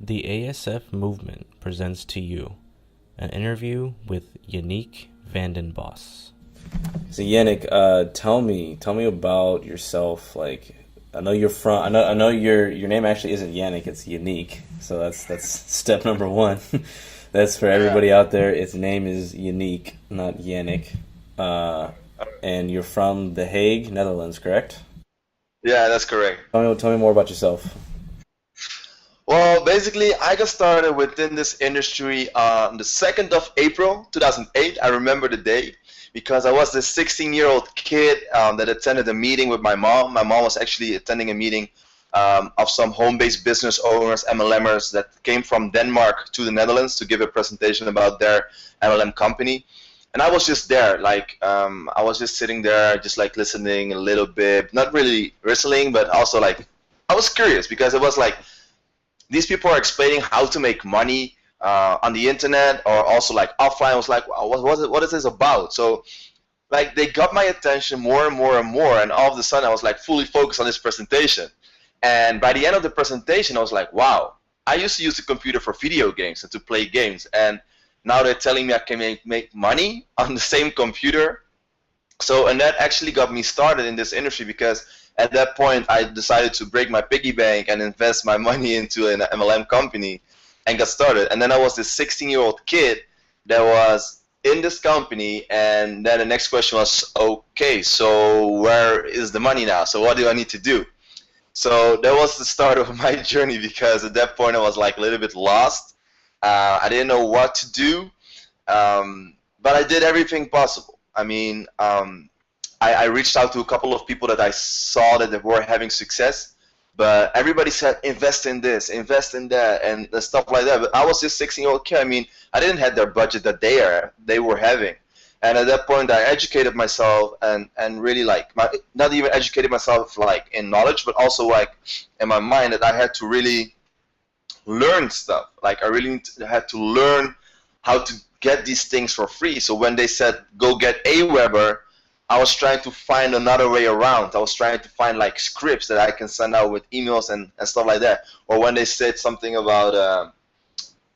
The ASF Movement presents to you an interview with Yannick Vandenbos. So Yannick, tell me about yourself. Like, I know you're from. I know your name actually isn't Yannick. It's Yannick. So that's step number one. That's for everybody out there. Its name is Yannick, not Yannick. And you're from The Hague, Netherlands, correct? Yeah, that's correct. Tell me more about yourself. Well, basically, I got started within this industry on the 2nd of April 2008. I remember the day because I was this 16-year-old kid that attended a meeting with my mom. My mom was actually attending a meeting of some home-based business owners, MLMers, that came from Denmark to the Netherlands to give a presentation about their MLM company. And I was just there, like I was just sitting there, just like listening a little bit, not really whistling, but also like I was curious because it was like these people are explaining how to make money on the internet or also like offline. I was like, wow, what is this about? So like they got my attention more and more and more, and all of a sudden I was like fully focused on this presentation. And by the end of the presentation, I was like, wow, I used to use the computer for video games and to play games, and now they're telling me I can make money on the same computer. So, and that actually got me started in this industry because at that point I decided to break my piggy bank and invest my money into an MLM company and got started. And then I was this 16-year-old kid that was in this company, and then the next question was, okay, so where is the money now? So what do I need to do? So that was the start of my journey because at that point I was like a little bit lost. I didn't know what to do, but I did everything possible. I mean, I reached out to a couple of people that I saw that they were having success, but everybody said, invest in this, invest in that, and stuff like that. But I was just 16-year-old kid. I mean, I didn't have their budget that they were having. And at that point, I educated myself and really like, not even educated myself like in knowledge, but also like in my mind that I had to really learn stuff. Like I really had to learn how to get these things for free. So when they said, go get Aweber, I was trying to find another way around. I was trying to find like scripts that I can send out with emails and stuff like that. Or when they said something about,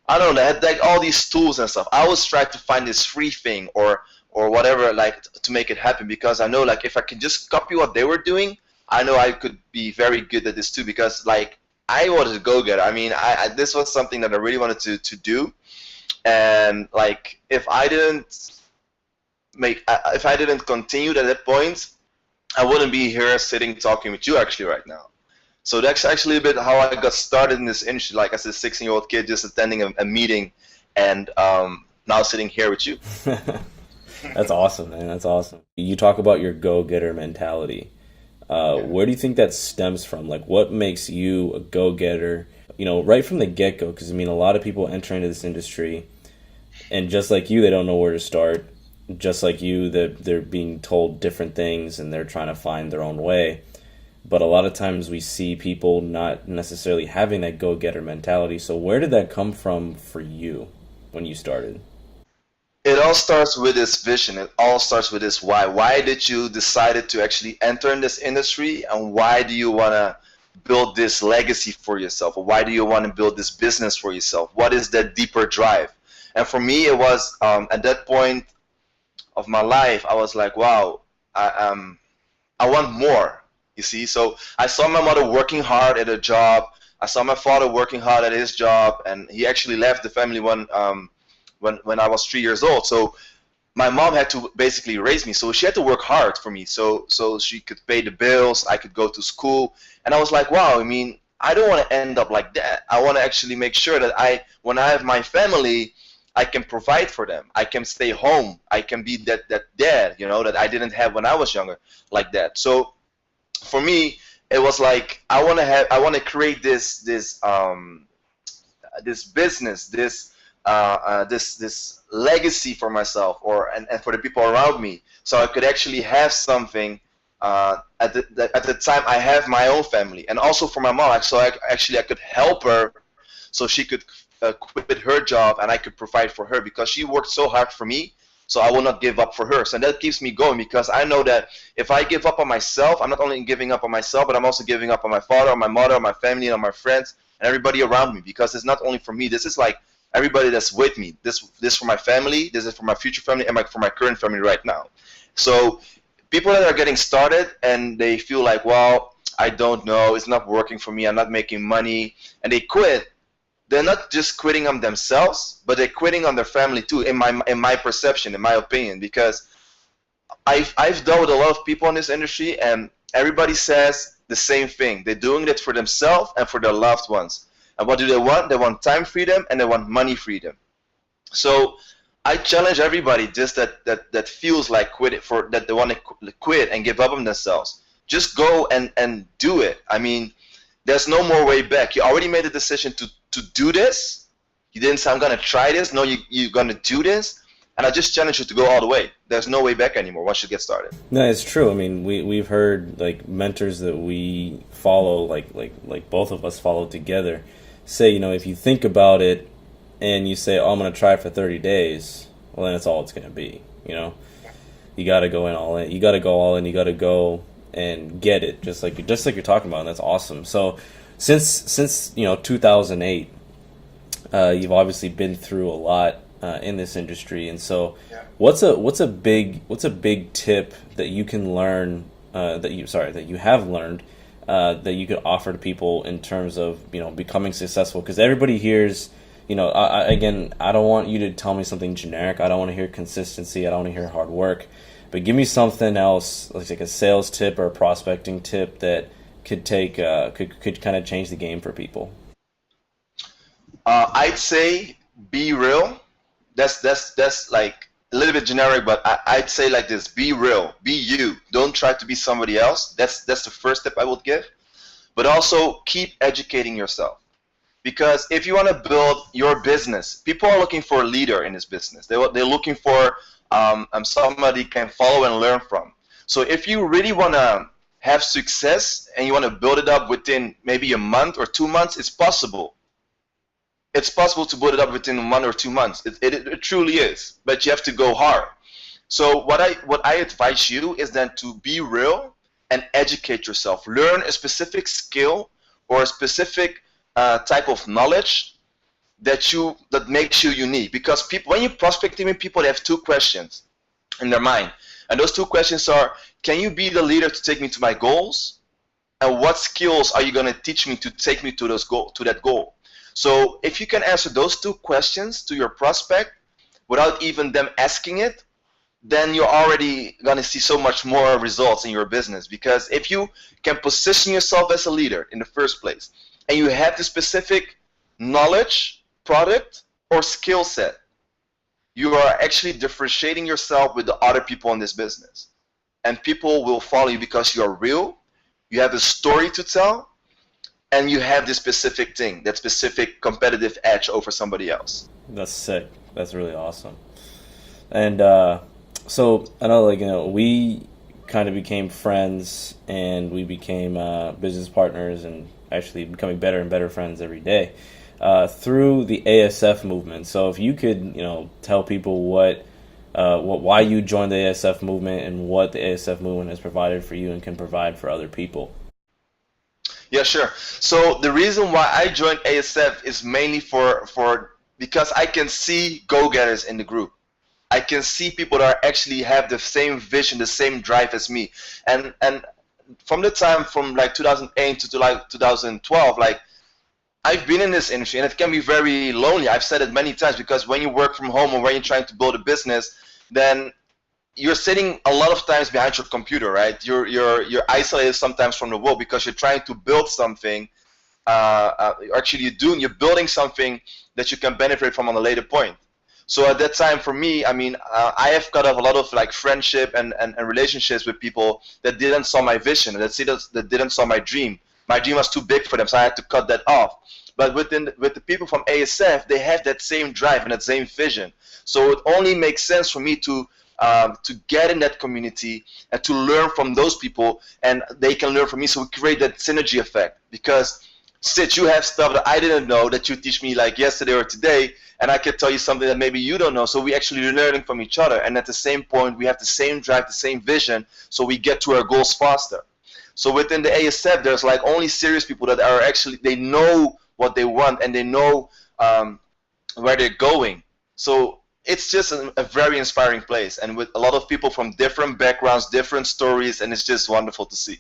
I don't know, they had like all these tools and stuff. I was trying to find this free thing or whatever, like to make it happen, because I know like if I can just copy what they were doing, I know I could be very good at this too, because like I wanted to go get it. I mean, this was something that I really wanted to do. And like if I didn't continue at that point, I wouldn't be here sitting talking with you actually right now. So that's actually a bit how I got started in this industry, like as a 16-year-old kid just attending a meeting and now sitting here with you. That's awesome, man. That's awesome. You talk about your go-getter mentality. Where do you think that stems from? Like, what makes you a go-getter, right from the get-go? Because, I mean, a lot of people enter into this industry, and just like you, they don't know where to start. Just like you, they're being told different things, and they're trying to find their own way. But a lot of times we see people not necessarily having that go-getter mentality. So where did that come from for you when you started? It all starts with this vision. It all starts with this why. Why did you decide to actually enter in this industry, and why do you want to build this legacy for yourself? Or why do you want to build this business for yourself? What is that deeper drive? And for me, it was at that point of my life, I was like, wow, I want more, you see? So I saw my mother working hard at a job. I saw my father working hard at his job, and he actually left the family when I was 3 years old. So my mom had to basically raise me. So she had to work hard for me so she could pay the bills, I could go to school. And I was like, wow, I mean, I don't want to end up like that. I want to actually make sure that when I have my family, I can provide for them. I can stay home. I can be that dad, that I didn't have when I was younger, like that. So for me, it was like I want to create this business, this legacy for myself and for the people around me, so I could actually have something. At the time, I have my own family, and also for my mom, so I could help her, so she could quit her job, and I could provide for her because she worked so hard for me. So I will not give up for her. So that keeps me going, because I know that if I give up on myself, I'm not only giving up on myself, but I'm also giving up on my father, on my mother, on my family, and on my friends, and everybody around me, because it's not only for me. This is like everybody that's with me. This for my family. This is for my future family and for my current family right now. So people that are getting started and they feel like, well, I don't know, it's not working for me, I'm not making money, and they quit. They're not just quitting on themselves, but they're quitting on their family too, in my perception, in my opinion, because I've dealt with a lot of people in this industry, and everybody says the same thing. They're doing it for themselves and for their loved ones. And what do they want? They want time freedom and they want money freedom. So I challenge everybody just that feels like that they want to quit and give up on themselves. Just go and do it. I mean, there's no more way back. You already made a decision to do this. You didn't say, I'm going to try this. No, you're going to do this. And I just challenge you to go all the way. There's no way back anymore once you get started. No, it's true. I mean, we've heard like mentors that we follow, like both of us follow together, say, if you think about it and you say, oh, I'm going to try it for 30 days, well, then that's all it's going to be. You got to go in all in. You got to go all in. You got to go and get it, just like you're talking about. And that's awesome. So since 2008, you've obviously been through a lot in this industry, and so what's a big tip that you can learn that you have learned that you could offer to people in terms of becoming successful? Because everybody hears, I don't want you to tell me something generic. I don't want to hear consistency. I don't want to hear hard work. But give me something else, like a sales tip or a prospecting tip that could could kind of change the game for people. I'd say be real. That's like a little bit generic, but I'd say like this: be real, be you. Don't try to be somebody else. That's the first tip I would give. But also keep educating yourself, because if you want to build your business, people are looking for a leader in this business. They're looking for somebody can follow and learn from. So if you really want to have success and you want to build it up within maybe a month or 2 months, it's possible. It's possible to build it up within 1 or 2 months. It truly is, but you have to go hard. So what I advise you is then to be real and educate yourself. Learn a specific skill or a specific type of knowledge that makes you unique. Because when you're prospecting people, they have 2 questions in their mind, and those 2 questions are: can you be the leader to take me to my goals? And what skills are you going to teach me to take me to that goal? So if you can answer those 2 questions to your prospect without even them asking it, then you're already going to see so much more results in your business. Because if you can position yourself as a leader in the first place, and you have the specific knowledge, product, or skill set, you are actually differentiating yourself with the other people in this business. And people will follow you because you are real, you have a story to tell, and you have this specific thing, that specific competitive edge over somebody else. That's sick. That's really awesome. And so I know, we kind of became friends, and we became business partners, and actually becoming better and better friends every day through the ASF movement. So if you could, tell people why you joined the ASF movement and what the ASF movement has provided for you and can provide for other people. Yeah, sure. So the reason why I joined ASF is mainly because I can see go-getters in the group. I can see people that actually have the same vision, the same drive as me. And from the time from like 2008 to like 2012, like I've been in this industry, and it can be very lonely. I've said it many times, because when you work from home or when you're trying to build a business, then you're sitting a lot of times behind your computer, right? You're isolated sometimes from the world because you're trying to build something. Actually, you're building something that you can benefit from on a later point. So at that time, for me, I mean, I have cut off a lot of like friendship and relationships with people that didn't saw my vision, that didn't saw my dream. My dream was too big for them, so I had to cut that off. But with the people from ASF, they have that same drive and that same vision. So it only makes sense for me to get in that community and to learn from those people, and they can learn from me. So we create that synergy effect. Because Sid, you have stuff that I didn't know that you teach me like yesterday or today, and I can tell you something that maybe you don't know. So we actually learning from each other, and at the same point, we have the same drive, the same vision, so we get to our goals faster. So within the ASF, there's like only serious people that are actually, they know what they want, and they know where they're going. So it's just a very inspiring place, and with a lot of people from different backgrounds, different stories, and it's just wonderful to see.